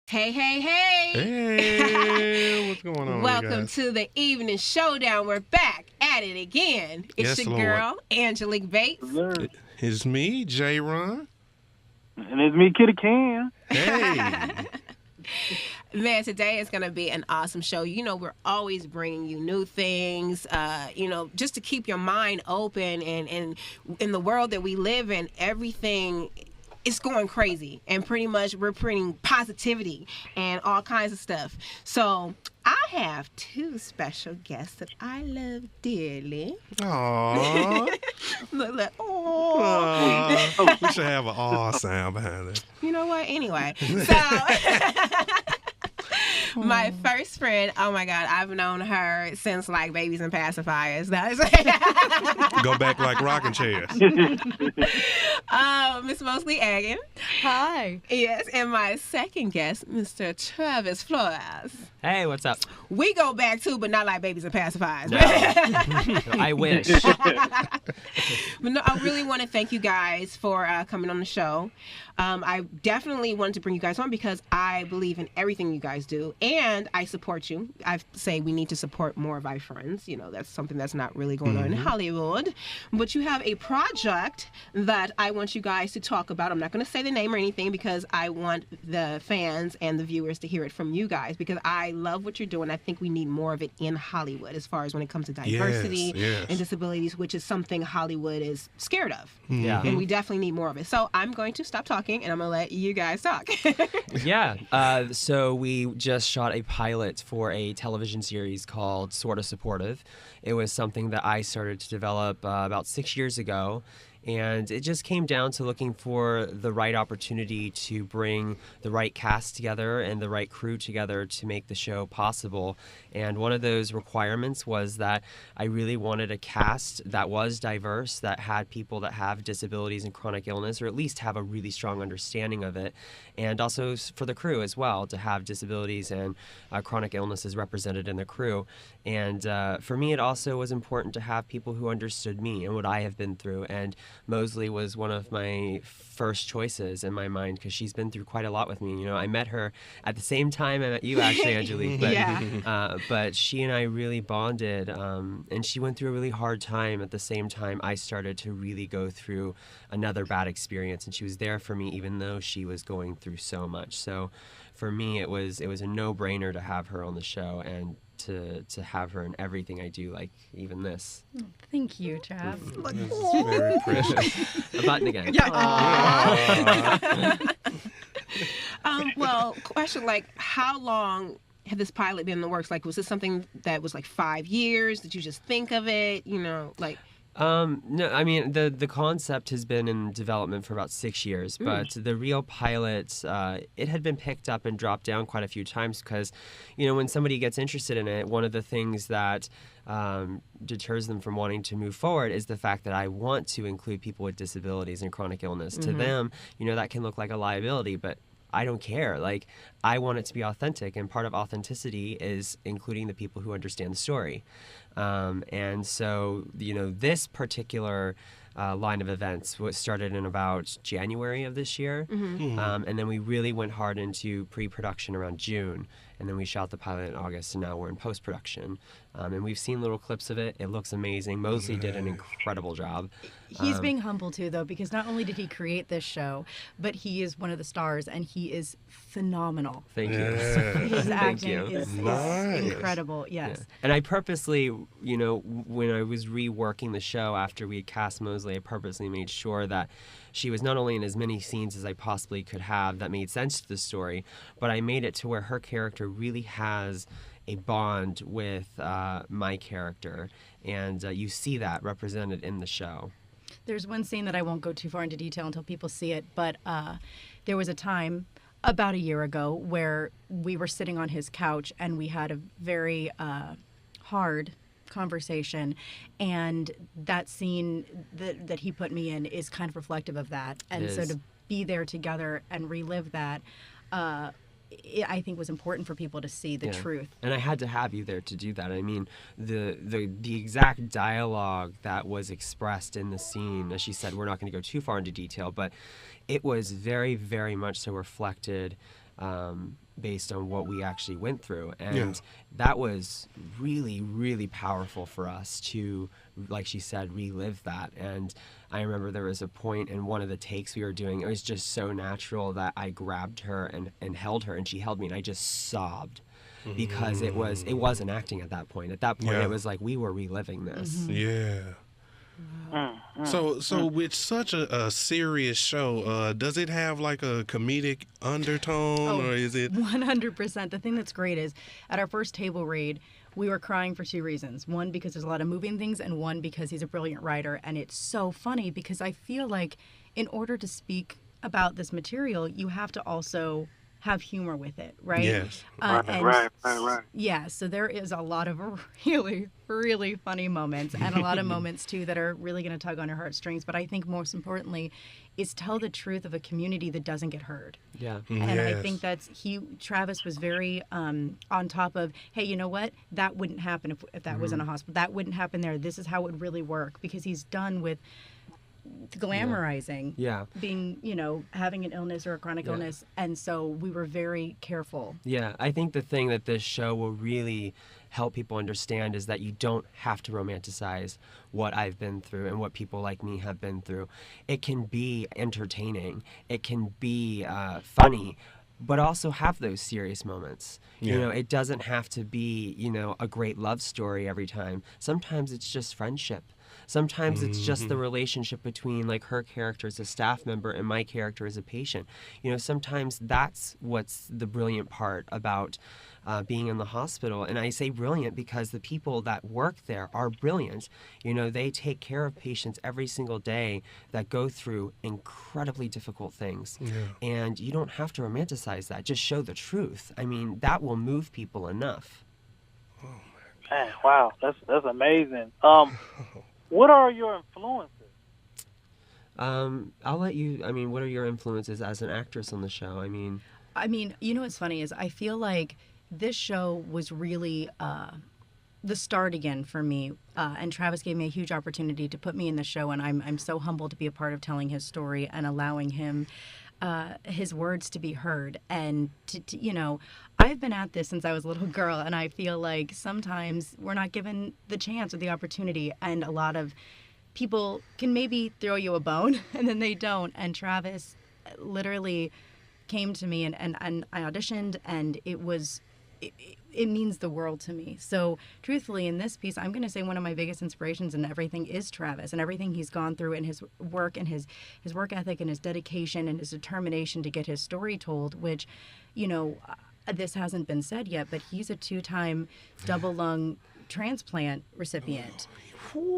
Hey, hey, hey. Hey, what's going on, Welcome guys? to the Evening Showdown. We're back at it again. It's Yes, your Lord. girl, Angelique Bates. It's me, Jarron. And it's me, Kitty Cam. Hey. Man, today is going to be an awesome show. You know, we're always bringing you new things, just to keep your mind open. And in the world that we live in, everything is going crazy. And pretty much we're printing positivity and all kinds of stuff. So I have two special guests that I love dearly. Aww. Look, Aww. We should have an aw sound behind it. You know what? Anyway, so my first friend, oh my God, I've known her since like Babies and Pacifiers. Go back like rocking chairs. Miss Mosley Agin. Hi. Yes, and my second guest, Mr. Travis Flores. Hey, what's up? We go back too, but not like Babies and Pacifiers. No. I wish. But no, I really want to thank you guys for coming on the show. I definitely wanted to bring you guys on because I believe in everything you guys do, and I support you. I say we need to support more of our friends. You know, that's something that's not really going on in Hollywood. But you have a project that I want you guys to talk about. I'm not going to say the name or anything because I want the fans and the viewers to hear it from you guys because I love what you're doing. I think we need more of it in Hollywood as far as when it comes to diversity Yes. and disabilities, which is something Hollywood is scared of. Yeah. And we definitely need more of it. So I'm going to stop talking and I'm going to let you guys talk. Yeah. So we just shot a pilot for a television series called Sorta Supportive. It was something that I started to develop about 6 years ago. And it just came down to looking for the right opportunity to bring the right cast together and the right crew together to make the show possible. And one of those requirements was that I really wanted a cast that was diverse, that had people that have disabilities and chronic illness, or at least have a really strong understanding of it. And also for the crew as well, to have disabilities and chronic illnesses represented in the crew. And for me, it also was important to have people who understood me and what I have been through. And Mosley was one of my first choices in my mind because she's been through quite a lot with me. You know, I met her at the same time I met you, actually, Angelique. But, but she and I really bonded, and she went through a really hard time at the same time I started to really go through another bad experience. And she was there for me even though she was going through so much. So for me, it was a no-brainer to have her on the show and to have her in everything I do, like even this. Thank you, Trav. Very precious. A button again. Well, question like, how long had this pilot been in the works? Like, was this something that was like 5 years? Did you just think of it? You know, like... No, I mean, the concept has been in development for about 6 years, but the real pilot, it had been picked up and dropped down quite a few times because, you know, when somebody gets interested in it, one of the things that deters them from wanting to move forward is the fact that I want to include people with disabilities and chronic illness. To them, you know, that can look like a liability, but I don't care. Like, I want it to be authentic, and part of authenticity is including the people who understand the story. And so, you know, this particular line of events was started in about January of this year. And then we really went hard into pre-production around June. And then we shot the pilot in August, and now we're in post-production. And we've seen little clips of it. It looks amazing. Mosley did an incredible job. He's being humble, too, though, because not only did he create this show, but he is one of the stars, and he is phenomenal. Thank you. His acting you. is Nice. incredible, yes. Yeah. And I purposely, you know, when I was reworking the show after we had cast Mosley, I purposely made sure that she was not only in as many scenes as I possibly could have that made sense to the story, but I made it to where her character really has a bond with my character. And you see that represented in the show. There's one scene that I won't go too far into detail until people see it, but there was a time about a year ago where we were sitting on his couch and we had a very hard conversation, and that scene that he put me in is kind of reflective of that. And so to be there together and relive that, I think was important for people to see the truth. And I had to have you there to do that. I mean, the exact dialogue that was expressed in the scene, as she said, we're not going to go too far into detail, but it was very, very much so reflected based on what we actually went through. And that was really, really powerful for us to, like she said, relive that. And I remember there was a point in one of the takes we were doing, it was just so natural that I grabbed her and held her, and she held me, and I just sobbed. Because it wasn't acting at that point. At that point, it was like we were reliving this. Yeah. So with such a serious show, does it have like a comedic undertone, or is it 100%? The thing that's great is at our first table read, we were crying for two reasons. One, because there's a lot of moving things, and one, because he's a brilliant writer. And it's so funny because I feel like in order to speak about this material, you have to also have humor with it, right? Yes. Right. Yeah, so there is a lot of really, really funny moments, and a lot of moments too that are really going to tug on your heartstrings. But I think most importantly is tell the truth of a community that doesn't get heard. Yeah. And I think Travis was very on top of, hey, you know what? That wouldn't happen if that was in a hospital. That wouldn't happen there. This is how it would really work, because he's done with glamorizing being, having an illness or a chronic illness. And so we were very careful. Yeah, I think the thing that this show will really help people understand is that you don't have to romanticize what I've been through and what people like me have been through. It can be entertaining. It can be funny, but also have those serious moments. It doesn't have to be, a great love story every time. Sometimes it's just friendship. Sometimes it's just the relationship between like her character as a staff member and my character as a patient. Sometimes that's what's the brilliant part about being in the hospital. And I say brilliant because the people that work there are brilliant. They take care of patients every single day that go through incredibly difficult things. And you don't have to romanticize that. Just show the truth. I mean, that will move people enough. Man, wow, that's amazing. What are your influences? I'll let you. I mean, what are your influences as an actress on the show? I mean, what's funny is I feel like this show was really the start again for me. And Travis gave me a huge opportunity to put me in the show, and I'm so humbled to be a part of telling his story and allowing him his words to be heard. And to I've been at this since I was a little girl, and I feel like sometimes we're not given the chance or the opportunity, and a lot of people can maybe throw you a bone and then they don't. And Travis literally came to me and I auditioned, and it means the world to me. So truthfully, in this piece, I'm going to say one of my biggest inspirations and everything is Travis and everything he's gone through in his work and his work ethic and his dedication and his determination to get his story told, which, this hasn't been said yet, but he's a 2-time double lung transplant recipient.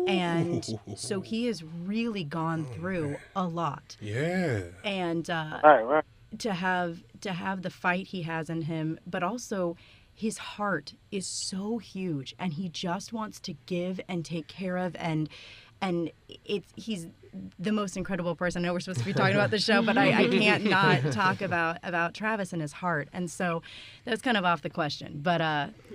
And so he has really gone through a lot. Yeah. And Right. to have the fight he has in him, but also his heart is so huge, and he just wants to give and take care of, and he's the most incredible person. I know we're supposed to be talking about the show, but I can't not talk about Travis and his heart. And so that's kind of off the question, but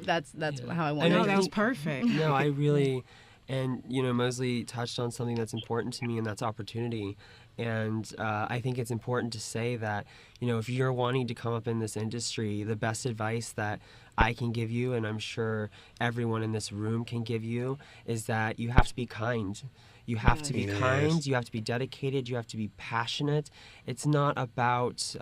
that's how I want to. No, that was perfect. No, I really, and Mosley touched on something that's important to me, and that's opportunity. And I think it's important to say that, if you're wanting to come up in this industry, the best advice that I can give you, and I'm sure everyone in this room can give you, is that you have to be kind. You have to be kind, you have to be dedicated, you have to be passionate. It's not about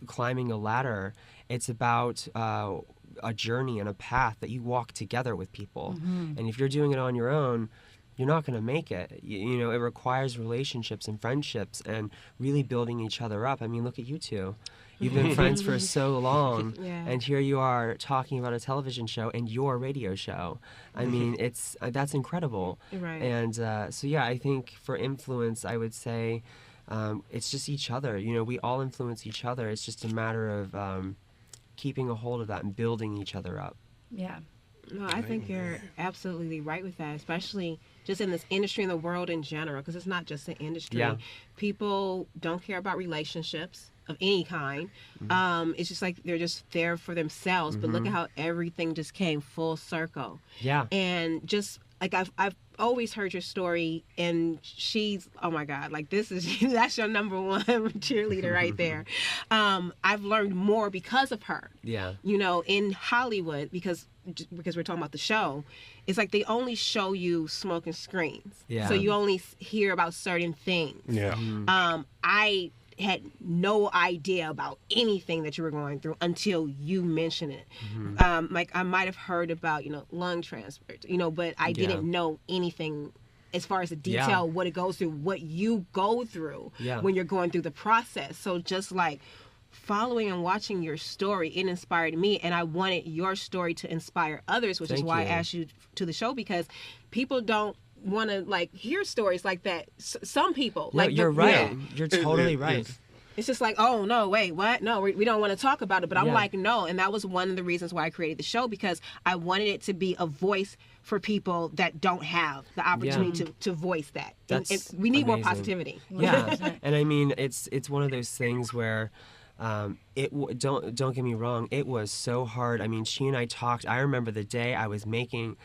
climbing a ladder. It's about a journey and a path that you walk together with people. And if you're doing it on your own, you're not going to make it. It requires relationships and friendships and really building each other up. I mean, look at you two. You've been friends for so long, and here you are talking about a television show and your radio show. I mean, that's incredible. Right. And I think for influence, I would say it's just each other. We all influence each other. It's just a matter of keeping a hold of that and building each other up. Yeah. No, I think you're absolutely right with that, especially just in this industry and the world in general, because it's not just an industry. Yeah. People don't care about relationships of any kind. It's just like they're just there for themselves. But look at how everything just came full circle. Yeah. And just like I've always heard your story, and she's, oh my God, like this is, that's your number one cheerleader right there. I've learned more because of her. Yeah. You know, in Hollywood, because we're talking about the show, it's like they only show you smoke and screens. Yeah. So you only hear about certain things. Yeah. I had no idea about anything that you were going through until you mentioned it. Like I might have heard about, you know, lung transplant, you know, but I didn't know anything as far as the detail, what it goes through, what you go through when you're going through the process. So just like following and watching your story, it inspired me, and I wanted your story to inspire others, which is why I asked you to the show, because people don't want to like hear stories like that. Some people, No, like you're right. You're totally right. It's just like, oh no, wait, what? No, we don't want to talk about it. But I'm like, no, and that was one of the reasons why I created the show, because I wanted it to be a voice for people that don't have the opportunity to voice that. That's we need more amazing. positivity. Yeah, and I mean, it's one of those things where. Don't get me wrong, it was so hard. I mean, she and I talked. I remember the day I was making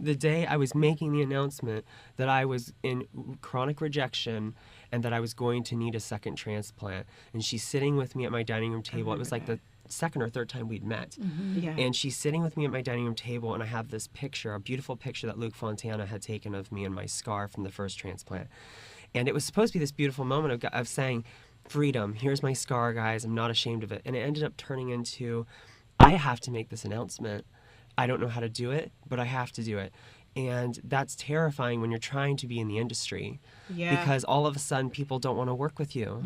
the announcement that I was in chronic rejection and that I was going to need a second transplant. And she's sitting with me at my dining room table. It was like the second or third time we'd met. And she's sitting with me at my dining room table, and I have this picture, a beautiful picture that Luke Fontana had taken of me and my scar from the first transplant. And it was supposed to be this beautiful moment of saying, freedom, here's my scar, guys, I'm not ashamed of it. And it ended up turning into, I have to make this announcement. I don't know how to do it, but I have to do it. And that's terrifying when you're trying to be in the industry, because all of a sudden people don't want to work with you.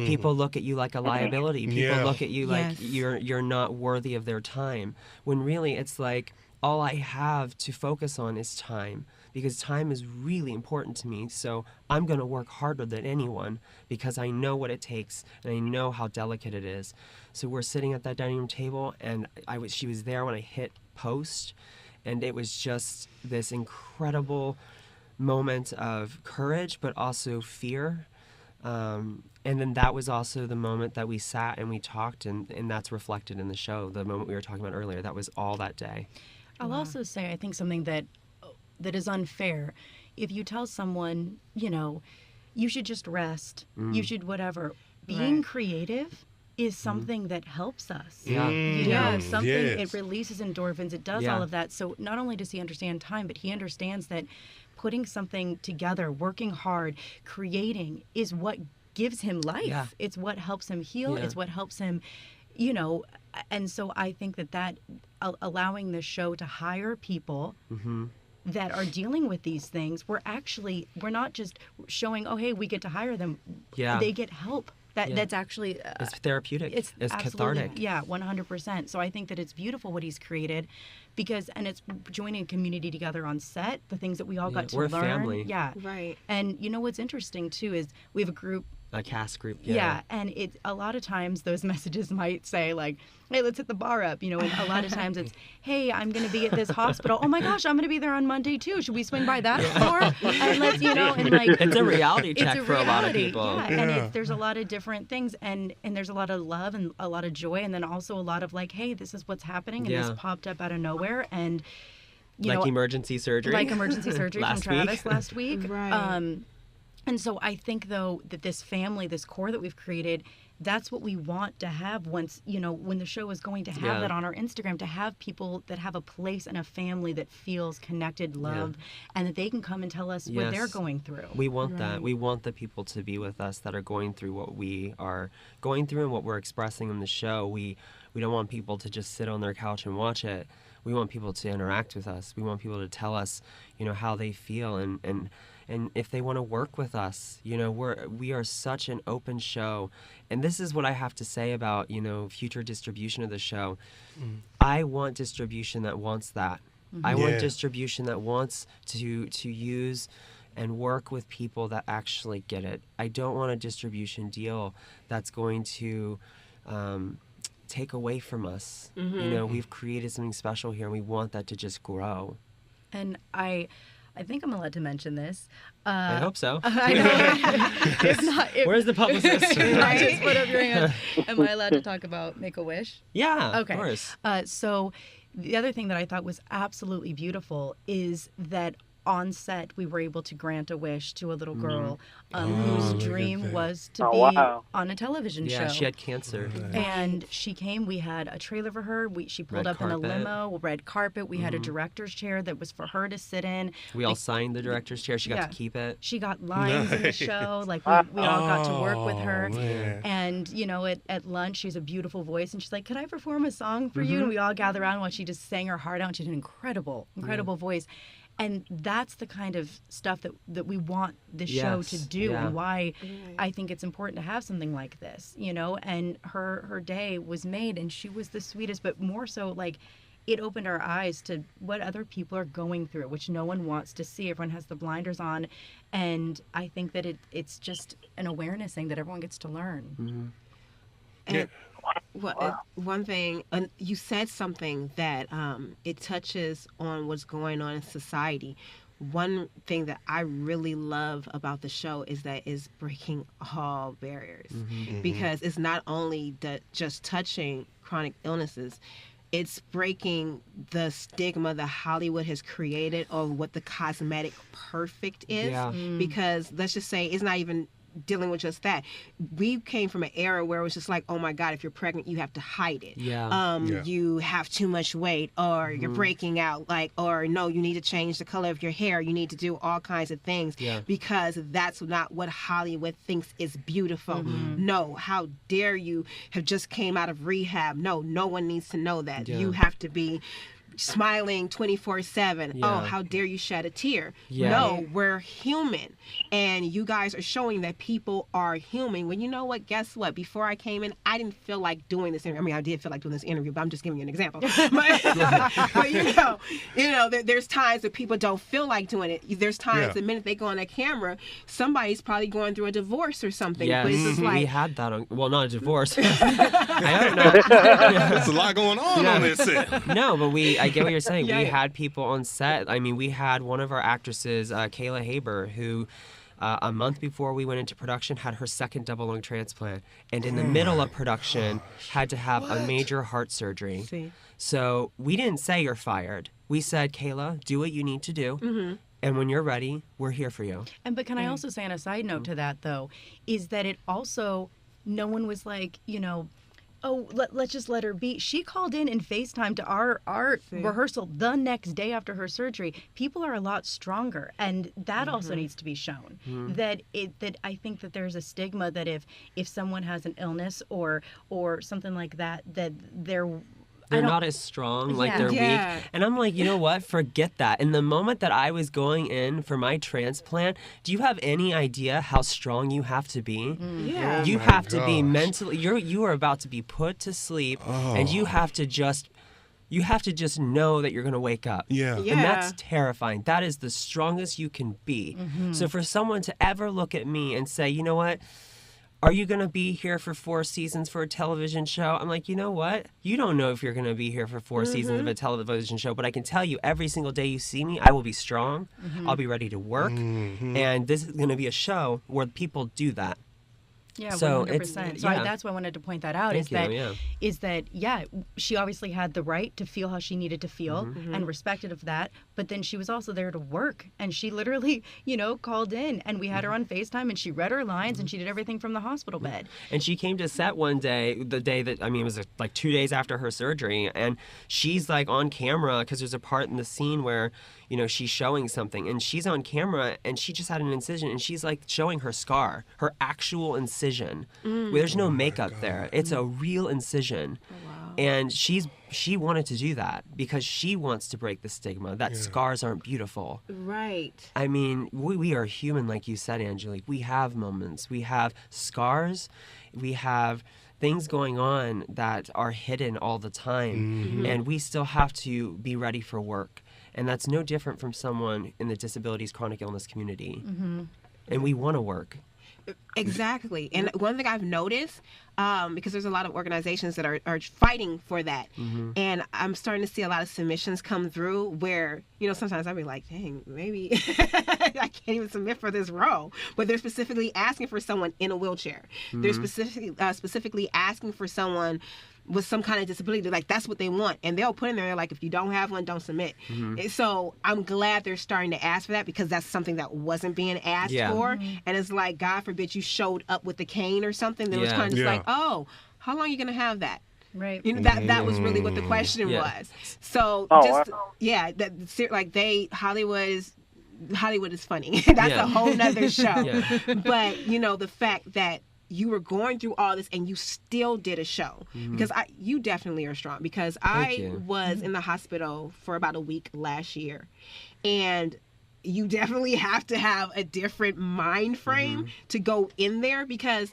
People look at you like a liability. People look at you like you're not worthy of their time, when really it's like, all I have to focus on is time, because time is really important to me. So I'm going to work harder than anyone, because I know what it takes and I know how delicate it is. So we're sitting at that dining room table, and she was there when I hit post, and it was just this incredible moment of courage, but also fear. And then that was also the moment that we sat and we talked, and that's reflected in the show, the moment we were talking about earlier. That was all that day. I'll also say, I think something that is unfair. If you tell someone, you know, you should just rest, you should whatever, being creative is something that helps us. You know, something, it releases endorphins, it does all of that. So not only does he understand time, but he understands that putting something together, working hard, creating is what gives him life. It's what helps him heal. It's what helps him, you know. And so I think that allowing the show to hire people that are dealing with these things, we're not just showing, oh, hey, we get to hire them. They get help. That's actually... it's therapeutic. It's cathartic. Yeah, 100%. So I think that it's beautiful what he's created, and it's joining a community together on set, the things that we all got to learn. We're a family. Yeah. Right. And you know what's interesting, too, is we have a group... A cast group. And a lot of times those messages might say like, hey, let's hit the bar up, you know, and a lot of times it's, hey, I'm going to be at this hospital. Oh my gosh, I'm going to be there on Monday too. Should we swing by that store? And let's, you know, and like. It's a reality check for a lot of people. And there's a lot of different things, and there's a lot of love and a lot of joy, and then also a lot of like, hey, this is what's happening, and this popped up out of nowhere, and you know. Emergency surgery. Like emergency surgery from Travis last week. Right. And so I think, though, that this family, this core that we've created, that's what we want to have once, you know, when the show is going to have that on our Instagram, to have people that have a place and a family that feels connected, loved, and that they can come and tell us what they're going through. We want that. We want the people to be with us that are going through what we are going through and what we're expressing in the show. We don't want people to just sit on their couch and watch it. We want people to interact with us. We want people to tell us, you know, how they feel, and if they want to work with us. You know, we are such an open show. And this is what I have to say about, you know, future distribution of the show. I want distribution that wants that. I want distribution that wants to use and work with people that actually get it. I don't want a distribution deal that's going to take away from us. You know, we've created something special here, and we want that to just grow. And I think I'm allowed to mention this. I hope so. I know. If not, where's the publicist? I just put up your hand. Am I allowed to talk about Make-A-Wish? Yeah, okay. Of course. So the other thing that I thought was absolutely beautiful is that on set we were able to grant a wish to a little girl whose dream was to be on a television show. Yeah, she had cancer. And she came, we had a trailer for her. She pulled up in a limo, red carpet. We had a director's chair that was for her to sit in. We all signed the director's chair. She got to keep it. She got lines in the show. Like, we all got to work with her. Man. And, you know, at lunch, she has a beautiful voice. And she's like, could I perform a song for you? And we all gather around while she just sang her heart out. And she had an incredible voice. And that's the kind of stuff that we want this show to do, and why I think it's important to have something like this, you know. And her day was made, and she was the sweetest, but more so, like, it opened our eyes to what other people are going through, which no one wants to see. Everyone has the blinders on, and I think that it's just an awareness thing that everyone gets to learn. And one thing, you said something that it touches on what's going on in society. One thing that I really love about the show is that it's breaking all barriers, because it's not only just touching chronic illnesses, it's breaking the stigma that Hollywood has created of what the cosmetic perfect is. Because let's just say it's not even dealing with just that. We came from an era where it was just like, oh my God, if you're pregnant, you have to hide it. You have too much weight, or you're breaking out, like, or no, you need to change the color of your hair. You need to do all kinds of things because that's not what Hollywood thinks is beautiful. No, how dare you have just came out of rehab? No one needs to know that. You have to be smiling 24/7. Oh, how dare you shed a tear? No, we're human, and you guys are showing that people are human. Well, you know what? Guess what? Before I came in, I didn't feel like doing this interview. I mean, I did feel like doing this interview, but I'm just giving you an example. but you know, there's times that people don't feel like doing it. There's times the minute they go on a camera, somebody's probably going through a divorce or something. Yes, but it's just like, we had that. Well, not a divorce. I don't know. There's a lot going on this set. No, but I get what you're saying. We had people on set. I mean, we had one of our actresses, Kayla Haber, who a month before we went into production had her second double lung transplant, and in the middle of production had to have a major heart surgery. So we didn't say you're fired. We said, Kayla, do what you need to do. And when you're ready, we're here for you. But can I also say on a side note to that, though, is that it also, no one was like, you know, oh, let's just let her be. She called in and FaceTime to our rehearsal the next day after her surgery. People are a lot stronger, and that also needs to be shown. That I think that there's a stigma that if someone has an illness or something like that, that they're not as strong, like they're weak. And I'm like, you know what? Forget that. In the moment that I was going in for my transplant, do you have any idea how strong you have to be? You have to be mentally, you are about to be put to sleep, and you have to just know that you're going to wake up. And that's terrifying. That is the strongest you can be. So for someone to ever look at me and say, you know what? Are you going to be here for 4 seasons for a television show? I'm like, you know what? You don't know if you're going to be here for 4 seasons of a television show, but I can tell you every single day you see me, I will be strong. I'll be ready to work. And this is going to be a show where people do that. Yeah, so 100%. So that's why I wanted to point that out. Is that she obviously had the right to feel how she needed to feel and respected of that. But then she was also there to work, and she literally, you know, called in, and we had her on FaceTime, and she read her lines, and she did everything from the hospital bed. And she came to set one day, the day that, I mean, it was like 2 days after her surgery, and she's like on camera because there's a part in the scene where, you know, she's showing something, and she's on camera, and she just had an incision, and she's like showing her scar, her actual incision. There's no makeup there. It's a real incision. And she wanted to do that because she wants to break the stigma that scars aren't beautiful. Right. I mean, we are human, like you said, Angelique. We have moments. We have scars. We have things going on that are hidden all the time. And we still have to be ready for work. And that's no different from someone in the disabilities chronic illness community. And we want to work. Exactly. And one thing I've noticed, because there's a lot of organizations that are fighting for that, and I'm starting to see a lot of submissions come through where, you know, sometimes I'll be like, dang, maybe I can't even submit for this role. But they're specifically asking for someone in a wheelchair. They're specifically asking for someone with some kind of disability. Like, that's what they want. And they'll put in there, like, if you don't have one, don't submit. And so I'm glad they're starting to ask for that, because that's something that wasn't being asked for. And it's like, God forbid you showed up with a cane or something. That was kind of just like, oh, how long are you going to have that? Right. You know, that was really what the question was. So Hollywood is funny. That's a whole nother show. But, you know, the fact that you were going through all this and you still did a show, because you definitely are strong, because I was in the hospital for about a week last year, and you definitely have to have a different mind frame to go in there, because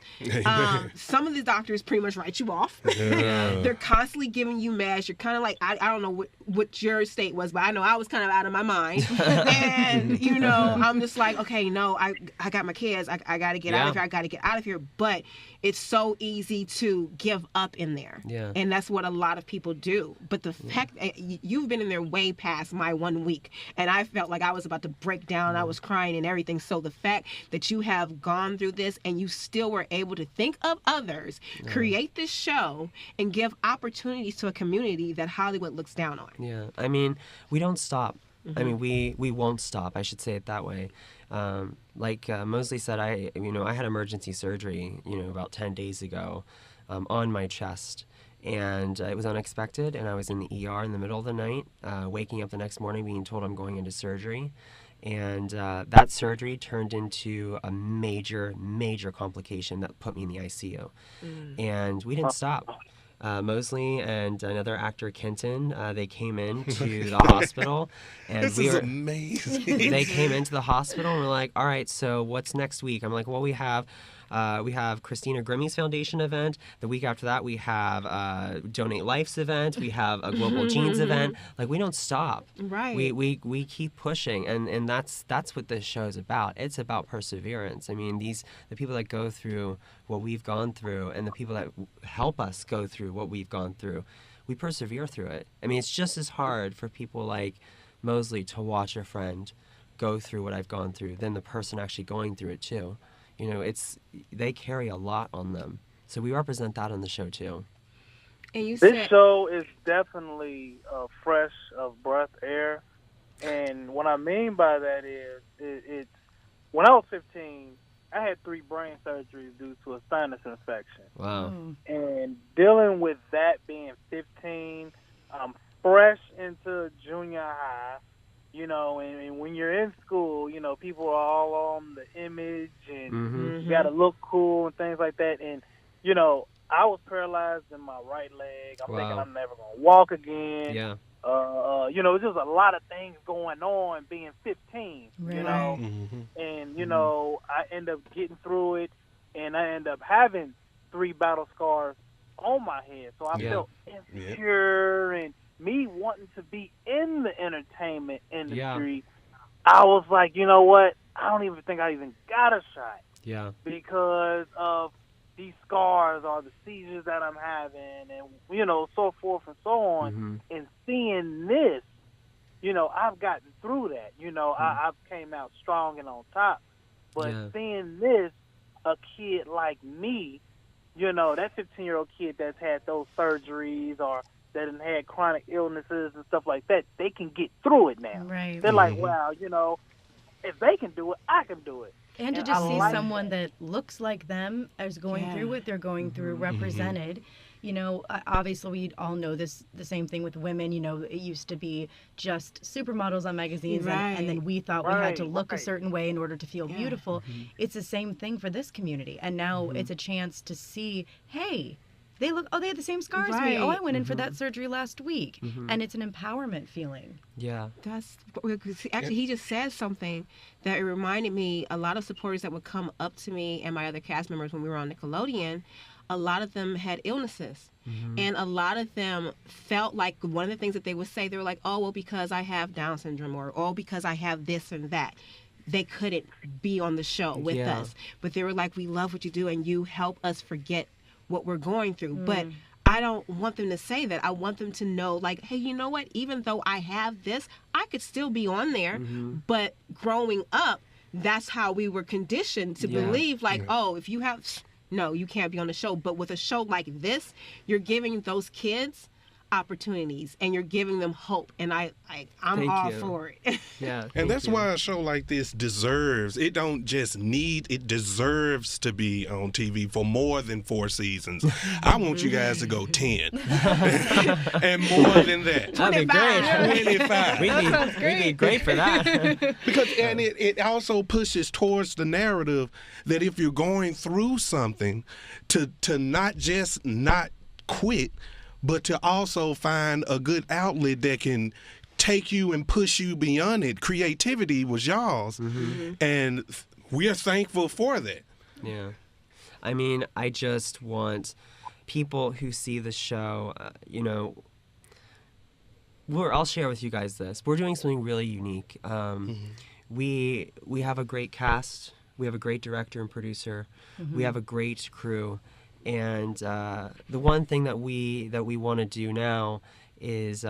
some of the doctors pretty much write you off. They're constantly giving you meds. You're kind of like, I don't know what your state was, but I know I was kind of out of my mind. And, you know, I'm just like, okay, no, I got my kids. I got to get out of here. I got to get out of here. But it's so easy to give up in there. And that's what a lot of people do. But the fact you've been in there way past my 1 week, and I felt like I was about to break down. I was crying and everything. So the fact that you have gone through this and you still were able to think of others, create this show, and give opportunities to a community that Hollywood looks down on. I mean, we don't stop. I mean, we won't stop. I should say it that way. Like Mosley said, I had emergency surgery, about 10 days ago, on my chest. And it was unexpected, and I was in the ER in the middle of the night, waking up the next morning being told I'm going into surgery. And that surgery turned into a major, major complication that put me in the ICU. And we didn't stop. Mosley and another actor, Kenton, they came into the hospital. And this is amazing. They came into the hospital and were like, all right, so what's next week? I'm like, well, we have Christina Grimmie's foundation event. The week after that, we have Donate Life's event. We have a Global Genes event. Like, we don't stop. Right. We keep pushing, and that's what this show is about. It's about perseverance. I mean, the people that go through what we've gone through, and the people that help us go through what we've gone through, we persevere through it. I mean, it's just as hard for people like Mosley to watch a friend go through what I've gone through than the person actually going through it too. They carry a lot on them. So we represent that on the show, too. And this show is definitely fresh of breath air. And what I mean by that is, it's when I was 15, I had 3 brain surgeries due to a sinus infection. Wow. And dealing with that being 15, I'm fresh into junior high. And when you're in school, people are all on the image and you got to look cool and things like that. And, I was paralyzed in my right leg. I'm thinking I'm never going to walk again. Yeah. Just a lot of things going on being 15, right. And, I end up getting through it, and I end up having 3 battle scars on my head. So I felt insecure and me wanting to be in the entertainment industry, I was like, you know what? I don't even think I even got a shot. Yeah. Because of these scars or the seizures that I'm having and, so forth and so on. And seeing this, I've gotten through that. I've came out strong and on top. But seeing this, a kid like me, that 15-year-old kid that's had those surgeries or that had chronic illnesses and stuff like that, they can get through it now. Right. They're like, wow, if they can do it, I can do it. And to just see someone that looks like them as going through what they're going through represented. Obviously we all know the same thing with women. It used to be just supermodels on magazines, and then we thought we had to look a certain way in order to feel beautiful. It's the same thing for this community. And now it's a chance to see, hey, they have the same scars as me. Oh, I went in for that surgery last week. And it's an empowerment feeling. Yeah. Actually, he just said something that it reminded me, a lot of supporters that would come up to me and my other cast members when we were on Nickelodeon, a lot of them had illnesses. And a lot of them felt like one of the things that they would say, they were like, oh, well, because I have Down syndrome, or oh, because I have this and that. They couldn't be on the show with us. But they were like, we love what you do, and you help us forget what we're going through. But I don't want them to say that. I want them to know, like, hey, you know what? Even though I have this, I could still be on there. But growing up, that's how we were conditioned to believe, like, oh, if you have no, you can't be on the show. But with a show like this, you're giving those kids opportunities and you're giving them hope, and I'm Thank all you. for it. Yeah, And that's you. why a show like this deserves, it don't just need, it deserves to be on TV for more than 4 seasons. I want you guys to go 10 and more than that. That'd be great. 25. We'd be great for that. Because and it also pushes towards the narrative that if you're going through something, to not just not quit, but to also find a good outlet that can take you and push you beyond it. Creativity was y'all's, and we are thankful for that. Yeah. I mean, I just want people who see the show, I'll share with you guys this. We're doing something really unique. We have a great cast. We have a great director and producer. We have a great crew. And the one thing that we want to do now is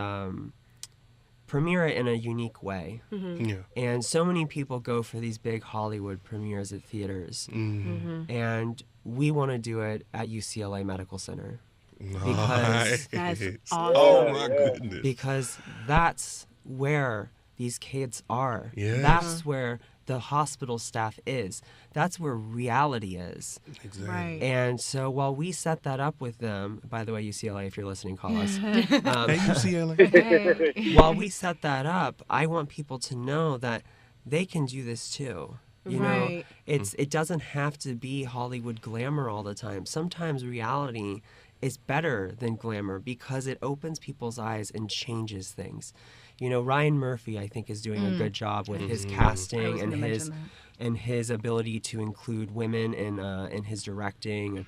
premiere it in a unique way. Yeah. And so many people go for these big Hollywood premieres at theaters. And we want to do it at UCLA Medical Center. Because that's Oh awesome. my goodness. because that's where these kids are. Yes. That's where the hospital staff is. That's where reality is. Exactly. Right. And so while we set that up with them, by the way, UCLA, if you're listening, call us. Hey, UCLA. Hey. While we set that up, I want people to know that they can do this too. You know, Right. it doesn't have to be Hollywood glamour all the time. Sometimes reality is better than glamour because it opens people's eyes and changes things. You know, Ryan Murphy, I think, is doing a good job with his I casting was and gonna his mention and his ability to include women in his directing.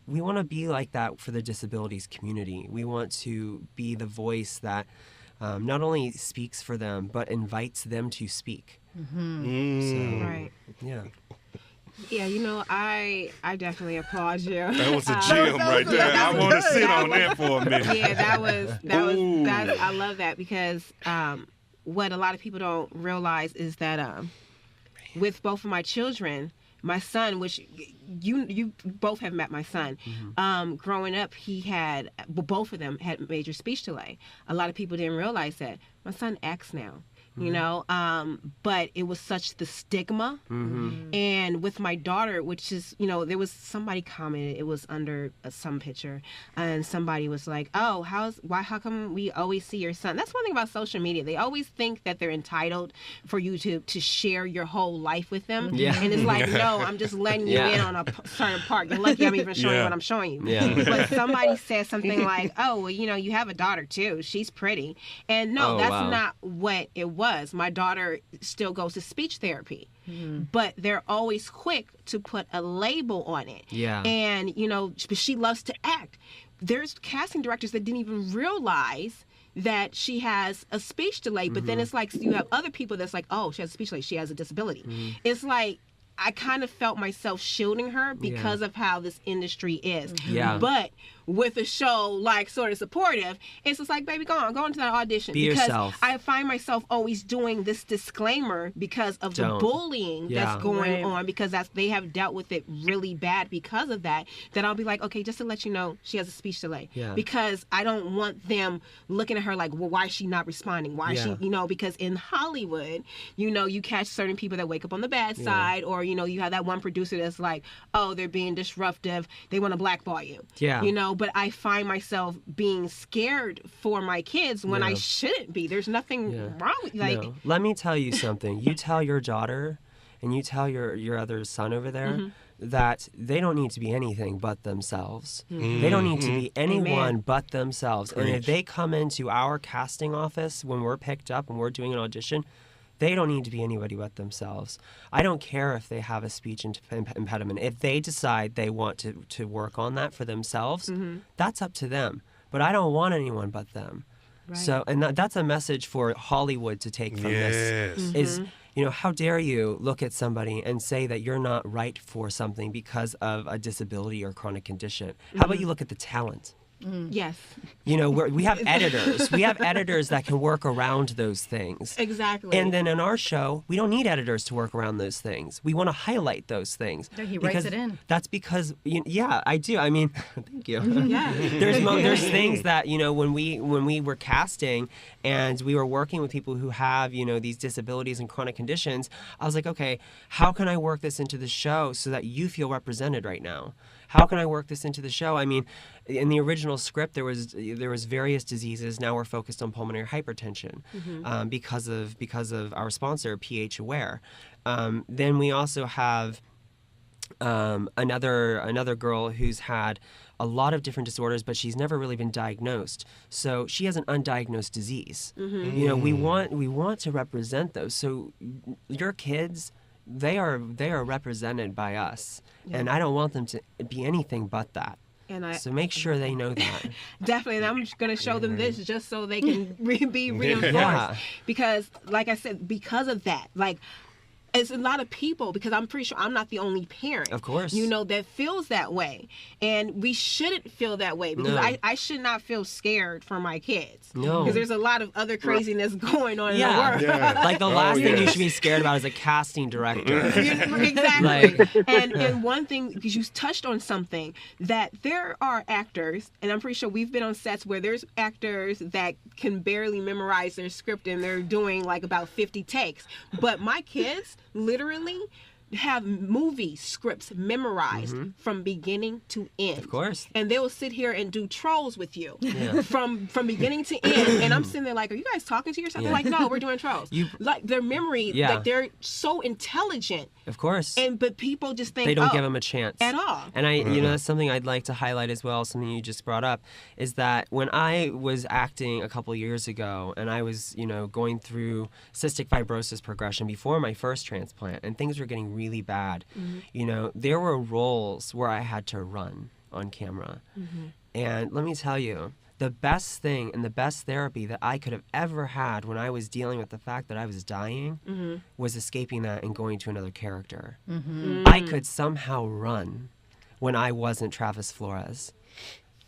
We want to be like that for the disabilities community. We want to be the voice that not only speaks for them, but invites them to speak. So, Right. yeah. Yeah, I definitely applaud you. That was a gem right there. I want to sit on that for a minute. Yeah, Ooh. I love that because what a lot of people don't realize is that with both of my children, my son, which you both have met my son, growing up, both of them had major speech delay. A lot of people didn't realize that. My son acts now. But it was such the stigma. And with my daughter, which is, there was somebody commented, it was under some picture, and somebody was like, oh, how come we always see your son? That's one thing about social media. They always think that they're entitled for you to share your whole life with them. Yeah. And it's like, no, I'm just letting you in on a certain part. You're lucky I'm even showing you what I'm showing you. Yeah. But somebody said something like, oh, well, you have a daughter too. She's pretty. And no, Oh, that's wow. not what it was. My daughter still goes to speech therapy, but they're always quick to put a label on it. Yeah. And, she loves to act. There's casting directors that didn't even realize that she has a speech delay, but then it's like you have other people that's like, oh, she has a speech delay, she has a disability. It's like, I kind of felt myself shielding her because of how this industry is. Yeah. But with a show like Sorta Supportive, it's just like, baby, go into that audition. Be because yourself. I find myself always doing this disclaimer because of the Don't. bullying Yeah. that's going Right. on, because they have dealt with it really bad because of that I'll be like, okay, just to let you know, she has a speech delay. Yeah. Because I don't want them looking at her like, well, why is she not responding? Why is Yeah. she, because in Hollywood, you catch certain people that wake up on the bad side, or, you have that one producer that's like, oh, they're being disruptive, they want to blackball you. Yeah. But I find myself being scared for my kids when I Yeah. shouldn't be. There's nothing Yeah. wrong with No. Let me tell you something. You tell your daughter and you tell your other son over there that they don't need to be anything but themselves. They don't need to be anyone Amen. but themselves. And if Preach. they come into our casting office when we're picked up and we're doing an audition, they don't need to be anybody but themselves. I don't care if they have a speech impediment. If they decide they want to work on that for themselves, that's up to them. But I don't want anyone but them. Right. So, and that's a message for Hollywood to take from Yes. this. Is, how dare you look at somebody and say that you're not right for something because of a disability or chronic condition? How about you look at the talent? Yes. You know, we have editors. We have editors that can work around those things. Exactly. And then in our show, we don't need editors to work around those things. We want to highlight those things. No, he writes it in. That's because, yeah, I do. I mean, thank you. Yeah. There's things that, you know, when we were casting and we were working with people who have, you know, these disabilities and chronic conditions, I was like, okay, how can I work this into the show so that you feel represented right now? How can I work this into the show? I mean, in the original script, there was various diseases. Now we're focused on pulmonary hypertension because of our sponsor, pH Aware. Then we also have another girl who's had a lot of different disorders, but she's never really been diagnosed. So she has an undiagnosed disease. You know, we want to represent those. So your kids, they are represented by us, and I don't want them to be anything but that. So make sure they know that. Definitely, and I'm just going to show them this just so they can be reinforced. Yeah. Because, like I said, because of that, like, it's a lot of people, because I'm pretty sure I'm not the only parent, of course, you know, that feels that way. And we shouldn't feel that way, because I should not feel scared for my kids. No. Because there's a lot of other craziness going on in the Yeah. world. Yeah. Like the last thing you should be scared about is a casting director. Exactly. And one thing, because you touched on something, that there are actors, and I'm pretty sure we've been on sets where there's actors that can barely memorize their script and they're doing like about 50 takes. But my kids literally have movie scripts memorized from beginning to end. Of course. And they will sit here and do trolls with you from beginning to end. And I'm sitting there like, are you guys talking to yourself? They're like, no, we're doing trolls. Like their memory, like they're so intelligent. Of course. But people just think they don't give them a chance at all. And you know, that's something I'd like to highlight as well. Something you just brought up is that when I was acting a couple years ago, and I was, you know, going through cystic fibrosis progression before my first transplant, and things were getting really bad. You know, there were roles where I had to run on camera, and let me tell you, the best thing and the best therapy that I could have ever had when I was dealing with the fact that I was dying was escaping that and going to another character. I could somehow run when I wasn't Travis Flores.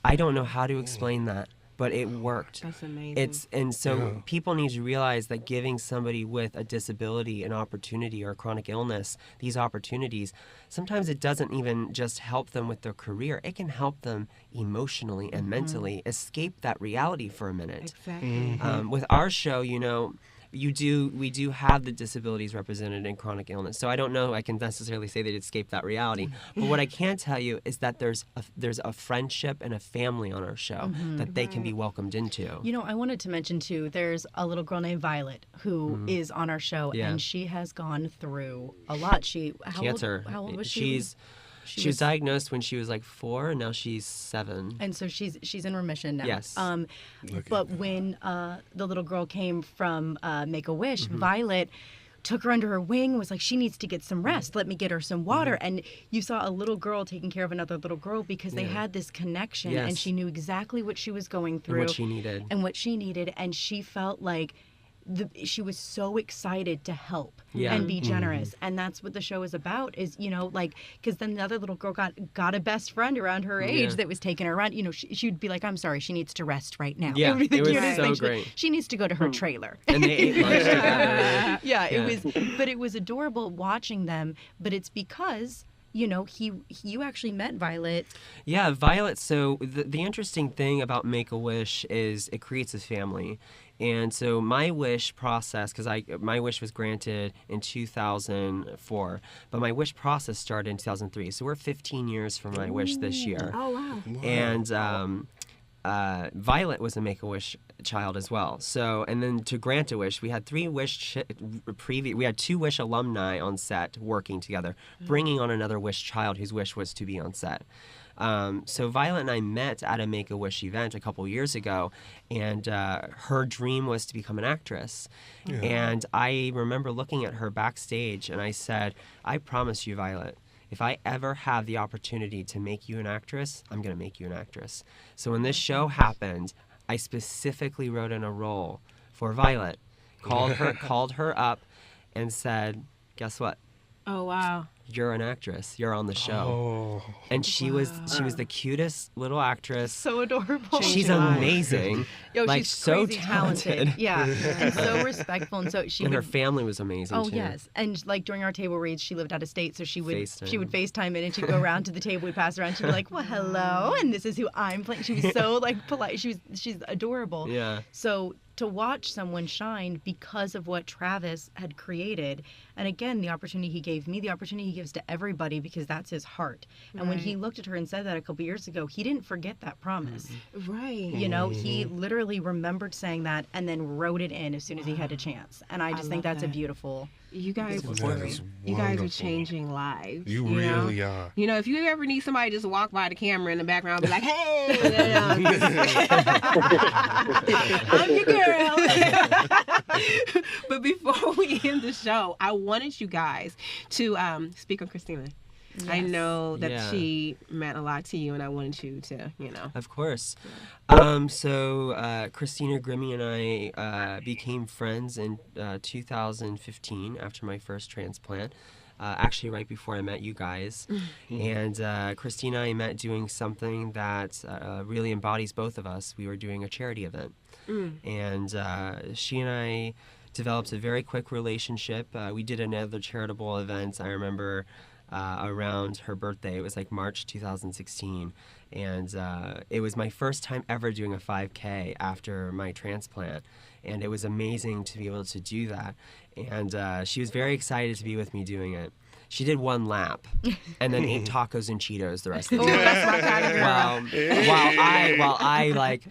I don't know how to explain that, but it worked. That's amazing. So people need to realize that giving somebody with a disability an opportunity or a chronic illness, these opportunities, sometimes it doesn't even just help them with their career. It can help them emotionally and mentally escape that reality for a minute. Exactly. With our show, you know, we do have the disabilities represented in chronic illness. So I don't know I can necessarily say they'd escape that reality. But what I can tell you is that there's a friendship and a family on our show that they can be welcomed into. You know, I wanted to mention too, there's a little girl named Violet who is on our show, and she has gone through a lot. Cancer. How old was she? She was diagnosed when she was like 4, and now she's 7. And so she's in remission now. Yes. But when the little girl came from Make-A-Wish, Violet took her under her wing, was like, she needs to get some rest. Let me get her some water. And you saw a little girl taking care of another little girl because they had this connection, and she knew exactly what she was going through. And what she needed. And she felt like she was so excited to help and be generous, and that's what the show is about. Is, you know, like, because then the other little girl got a best friend around her age that was taking her around. You know, she'd be like, "I'm sorry, she needs to rest right now." Yeah, it was the cutest thing. great. She needs to go to her trailer. And they ate lunch together. It was adorable watching them. But it's because, you know, you actually met Violet. Yeah, Violet. So the interesting thing about Make-A-Wish is it creates a family. And so my wish process, because my wish was granted in 2004, but my wish process started in 2003. So we're 15 years from my wish this year. Oh, wow. And Violet was a Make-A-Wish child as well. So, and then to grant a wish, we had 3 wish we had 2 wish alumni on set working together, bringing on another wish child whose wish was to be on set. So Violet and I met at a Make-A-Wish event a couple years ago, and her dream was to become an actress. And I remember looking at her backstage, and I said, I promise you, Violet, if I ever have the opportunity to make you an actress, I'm going to make you an actress. So when this show happened, I specifically wrote in a role for Violet, called her up, and said, guess what? Oh, wow. you're an actress. You're on the show. Oh. And she was the cutest little actress. So adorable. She's amazing. Yo, like she's so crazy talented. Yeah, and so respectful, and so she and would, her family was amazing oh too. yes, and like during our table reads, she lived out of state, so she would FaceTime. FaceTime in, and she'd go around to the table, we'd pass around, she'd be like, well, hello, and this is who I'm playing. She was so like polite. She's adorable. Yeah. So to watch someone shine because of what Travis had created, and again, the opportunity he gave me, the opportunity he gives to everybody, because that's his heart. And when he looked at her and said that a couple years ago, he didn't forget that promise. Right. You know, he literally remembered saying that and then wrote it in as soon as he had a chance. And I just think that's a beautiful. You guys, That is you guys are wonderful. changing lives. You know? really are. You know, if you ever need somebody just to walk by the camera in the background and be like, hey, I'm your girl. But before we end the show, I wanted you guys to speak on Christina. Yes. I know that she meant a lot to you, and I wanted you to, you know. Of course. Christina Grimmie and I became friends in 2015 after my first transplant. Actually, right before I met you guys. And Christina and I met doing something that really embodies both of us. We were doing a charity event. And she and I developed a very quick relationship. We did another charitable event, I remember, around her birthday. It was like March 2016. And it was my first time ever doing a 5K after my transplant. And it was amazing to be able to do that. And she was very excited to be with me doing it. She did one lap and then ate tacos and Cheetos the rest of the day. That's my kind of girl. While I like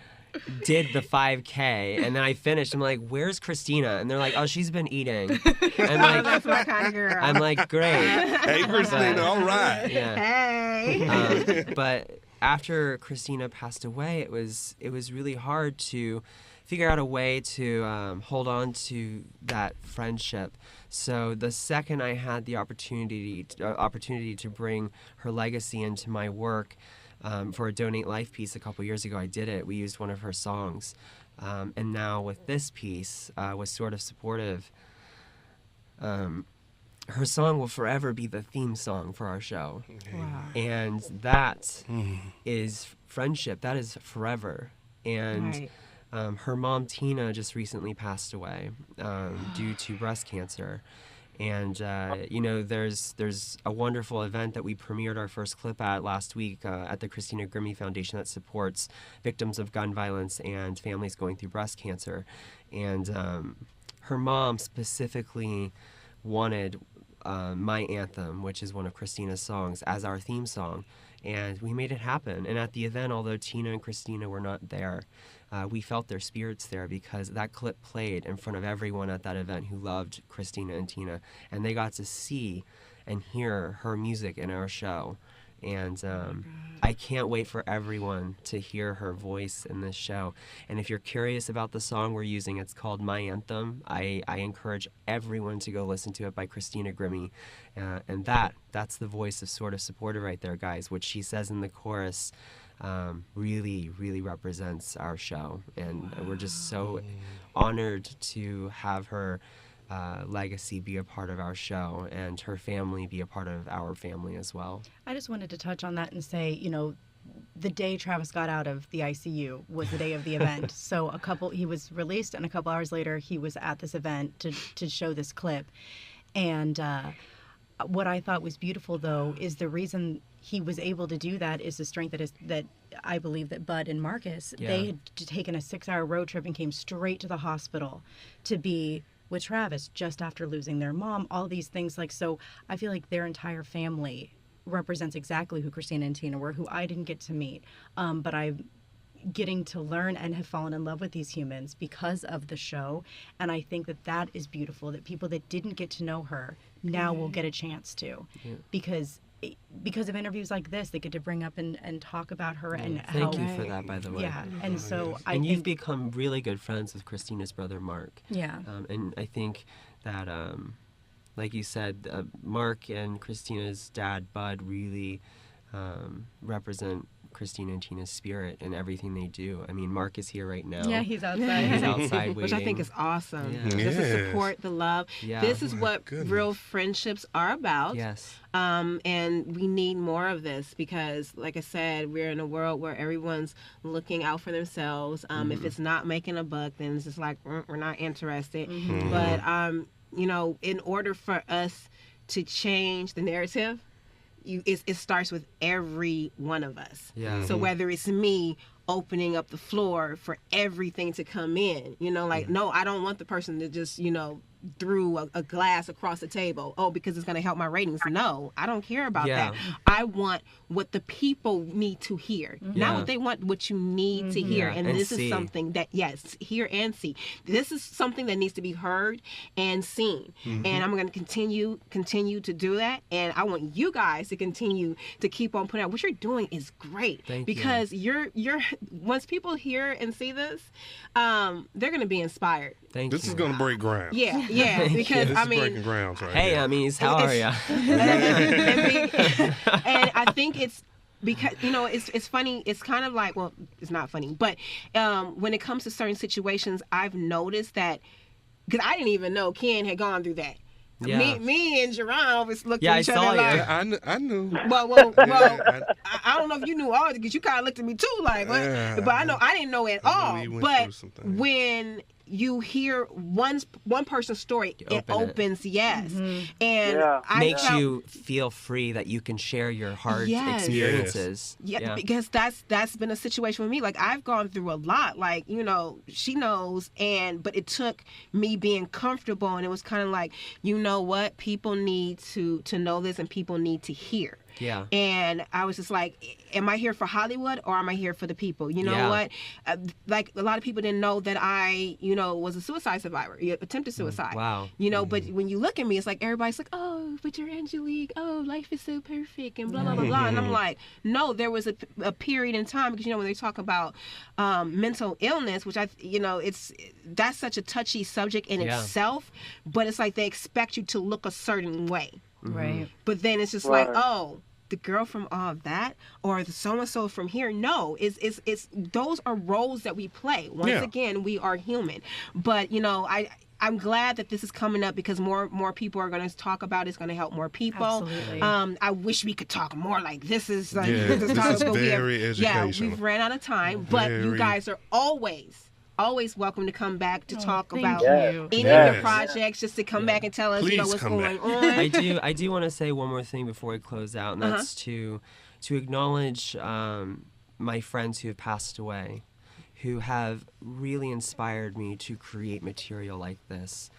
did the 5K and then I finished, I'm like, where's Christina? And they're like, oh, she's been eating. And like, that's my kind of girl. I'm like, great. Hey, Christina, all right. Yeah. Hey. But after Christina passed away, it was really hard to figure out a way to hold on to that friendship. So the second I had the opportunity to bring her legacy into my work for a Donate Life piece a couple years ago, I did it. We used one of her songs. And now with this piece, with Sorta Supportive, her song will forever be the theme song for our show. Wow. And that is friendship. That is forever. And Right. Her mom, Tina, just recently passed away due to breast cancer. And, there's a wonderful event that we premiered our first clip at last week at the Christina Grimmie Foundation that supports victims of gun violence and families going through breast cancer. And her mom specifically wanted My Anthem, which is one of Christina's songs, as our theme song. And we made it happen. And at the event, although Tina and Christina were not there, we felt their spirits there because that clip played in front of everyone at that event who loved Christina and Tina. And they got to see and hear her music in our show. And I can't wait for everyone to hear her voice in this show. And if you're curious about the song we're using, it's called My Anthem. I encourage everyone to go listen to it by Christina Grimmie. And that's the voice of Sorta Supportive right there, guys. What she says in the chorus really, really represents our show. And we're just so honored to have her legacy be a part of our show and her family be a part of our family as well. I just wanted to touch on that and say, the day Travis got out of the ICU was the day of the event. So he was released, and a couple hours later he was at this event to show this clip. And what I thought was beautiful, though, is the reason he was able to do that is the strength that I believe that Bud and Marcus, they had taken a 6-hour road trip and came straight to the hospital to be with Travis just after losing their mom, all these things. So I feel like their entire family represents exactly who Christina and Tina were, who I didn't get to meet. But I'm getting to learn and have fallen in love with these humans because of the show. And I think that is beautiful, that people that didn't get to know her now will get a chance to. Yeah. Because of interviews like this, they get to bring up and talk about her and how... Thank you for that, by the way. Yeah, and so you've become really good friends with Christina's brother, Mark. Yeah. And I think that, like you said, Mark and Christina's dad, Bud, really represent Christina and Tina's spirit in everything they do. I mean, Mark is here right now. Yeah, he's outside. He's outside waiting. Which I think is awesome. Yeah. Just the Yes. support, the love. Yeah. This is Oh my what goodness. real friendships are about. Yes. And we need more of this because, like I said, we're in a world where everyone's looking out for themselves. If it's not making a buck, then it's just like, we're not interested. But, you know, in order for us to change the narrative, it starts with every one of us. Yeah. So whether it's me opening up the floor for everything to come in, you know, like, no, I don't want the person to just, you know, threw a glass across the table. Oh, because it's going to help my ratings. No, I don't care about that. I want what the people need to hear, not what they want, what you need to hear. And this is something that, yes, hear and see. This is something that needs to be heard and seen. And I'm going to continue to do that. And I want you guys to continue to keep on putting out. What you're doing is great. Thank because you're once people hear and see this, they're going to be inspired. Thank This you. is gonna break ground. Yeah, yeah, because This I is mean, breaking grounds right Hey, here. Amies, how are you? and I think it's because, you know, it's funny. It's kind of like, well, it's not funny, but when it comes to certain situations, I've noticed that because I didn't even know Ken had gone through that. Yeah. Me and Jarron always looked Yeah, at each I other saw you. like. I knew. Well, Yeah, I don't know if you knew all because you kind of looked at me too, like, what? Yeah. But I know I didn't know at I all. know you went But through some things. when you hear one person's story, it open it. opens, yes, and Yeah. I Makes felt, you feel free that you can share your hard Yes. experiences. Yeah, because that's been a situation with me. Like, I've gone through a lot. Like, you know, she knows, but it took me being comfortable, and it was kind of like, you know what, people need to know this, and people need to hear. Yeah. And I was just like, am I here for Hollywood or am I here for the people? You know Yeah. what? Like, a lot of people didn't know that I, you know, was a suicide survivor, attempted suicide. Wow. You know, but when you look at me, it's like everybody's like, oh, but you're Angelique. Oh, life is so perfect and blah, blah, blah, blah. And I'm like, no, there was a period in time because, you know, when they talk about mental illness, which that's such a touchy subject in itself, but it's like they expect you to look a certain way. Right. But then it's just Right. like, oh, the girl from all of that or the so-and-so from here. No, it's those are roles that we play. Once again, we are human. But, you know, I'm glad that this is coming up because more people are going to talk about it. It's going to help more people. Absolutely. I wish we could talk more. Like, this is like, Yeah, this this topic, is but very educational. Yeah, we've ran out of time, but you Very. guys are always welcome to come back to talk thank about you. any of Yes. your projects, just to come back and tell us, you know, Please what's come going back. on. I do want to say one more thing before we close out, and that's to acknowledge my friends who have passed away, who have really inspired me to create material like this.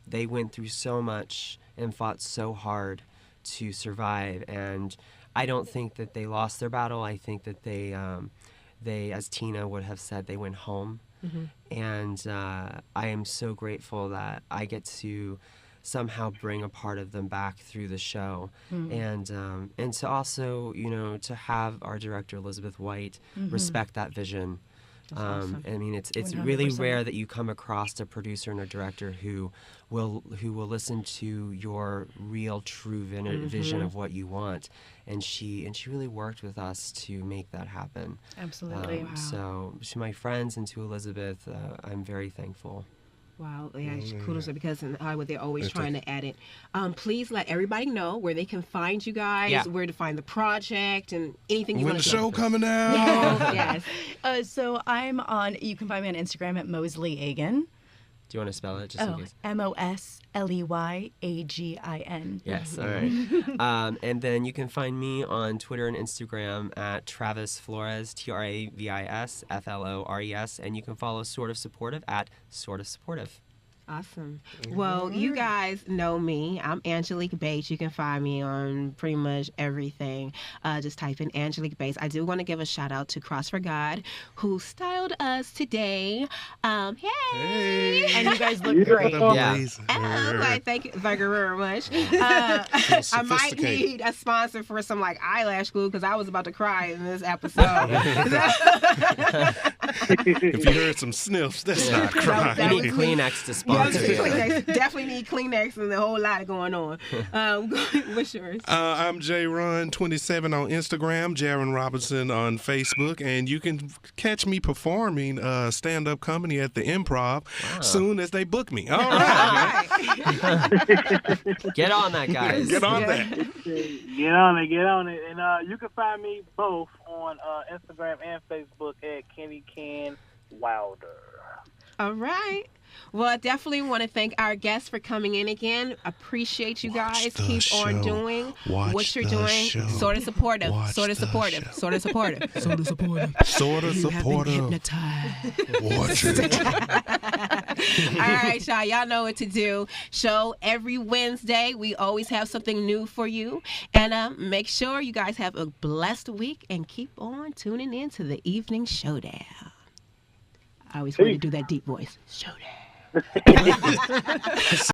They went through so much and fought so hard to survive, and I don't think that they lost their battle. I think that they, as Tina would have said, they went home. And I am so grateful that I get to somehow bring a part of them back through the show, and to also, you know, to have our director Elizabeth White respect that vision. awesome. I mean, it's really 100%. rare that you come across a producer and a director who will listen to your real, true vision of what you want, and she really worked with us to make that happen. Absolutely. So to my friends and to Elizabeth, I'm very thankful. Wow, yeah, kudos, because in Hollywood they're always trying to add it. Please let everybody know where they can find you guys, where to find the project, and anything you When want the to show coming out. Yes. So I'm on, you can find me on Instagram at Mosley Agin. Do you want to spell it just in case? MOSLEYAGIN. Yes, all right. And then you can find me on Twitter and Instagram at Travis Flores, TravisFlores, and you can follow Sorta Supportive at Sorta Supportive. Awesome. Well, you guys know me. I'm Angelique Bates. You can find me on pretty much everything. Just type in Angelique Bates. I do want to give a shout out to Cross for God, who styled us today. Hey! And you guys look great. Yeah. Like, thank you very much. I might Sophisticated. need a sponsor for some like eyelash glue because I was about to cry in this episode. If you heard some sniffs, that's not crying. that We need was me. Kleenex to sponsor you. Kleenex. Definitely need Kleenex and a whole lot going on. What's yours? I'm Jarron27 on Instagram, Jarron Robinson on Facebook, and you can catch me performing stand-up comedy at the Improv soon as they book me. All right. Get on that, guys. Get on that. Get on it. And you can find me both on Instagram and Facebook at Kenny Ken Wilder. All right. Well, I definitely want to thank our guests for coming in again. Appreciate you guys. Keep on doing what you're doing. Sorta supportive. Sorta supportive. Sorta supportive. Sorta supportive. Sorta supportive. Watch it. All right, y'all. Y'all know what to do. Show every Wednesday. We always have something new for you. And make sure you guys have a blessed week and keep on tuning in to the Evening Showdown. I always want to do that deep voice. Showdown.